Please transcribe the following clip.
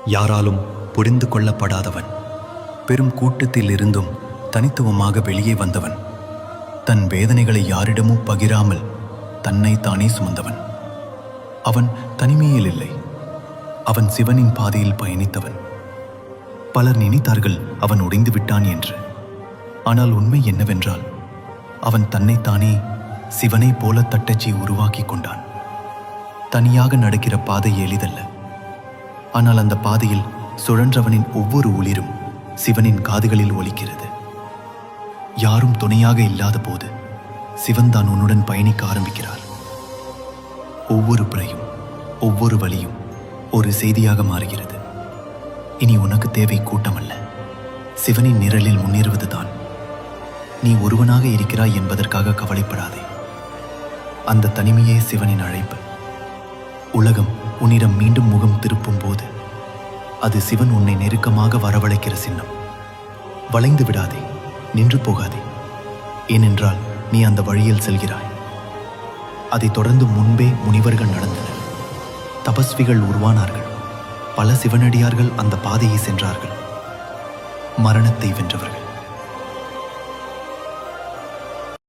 யாராலும் புரிந்து கொள்ளப்படாதவன், பெரும் கூட்டத்தில் இருந்தும் தனித்துவமாக வெளியே வந்தவன், தன் வேதனைகளை யாரிடமும் பகிராமல் தன்னை தானே சுமந்தவன். அவன் தனிமையில் இல்லை, அவன் சிவனின் பாதையில் பயணித்தவன். பலர் நினைத்தார்கள் அவன் உடைந்து விட்டான் என்று. ஆனால் உண்மை என்னவென்றால், அவன் தன்னைத்தானே சிவனைப் போல தட்டச்சி உருவாக்கி கொண்டான். தனியாக நடக்கிற பாதை எளிதல்ல. ஆனால் அந்த பாதையில் சுழன்றவனின் ஒவ்வொரு உளிரும் சிவனின் காதுகளில் ஒலிக்கிறது. யாரும் துணையாக இல்லாத போது சிவன் தான் உன்னுடன் பயணிக்க ஆரம்பிக்கிறார். ஒவ்வொரு பிழையும் ஒவ்வொரு வழியும் ஒரு செய்தியாக மாறுகிறது. இனி உனக்கு தேவை கூட்டமல்ல, சிவனின் நிழலில் முன்னேறுவதுதான். நீ ஒருவனாக இருக்கிறாய் என்பதற்காக கவலைப்படாதே. அந்த தனிமையே சிவனின் அழைப்பு. உலகம் உன்னிடம் மீண்டும் முகம் திருப்பும் போது அது சிவன் உன்னை நெருக்கமாக வரவழைக்கிற சின்னம். வளைந்து விடாதே, நின்று போகாதே. ஏனென்றால் நீ அந்த வழியில் செல்கிறாய். அதைத் தொடர்ந்து முன்பே முனிவர்கள் நடந்தனர், தபஸ்விகள் உருவானார்கள், பல சிவனடியார்கள் அந்த பாதையை சென்றார்கள். மரணத்தை வென்றவர்கள்.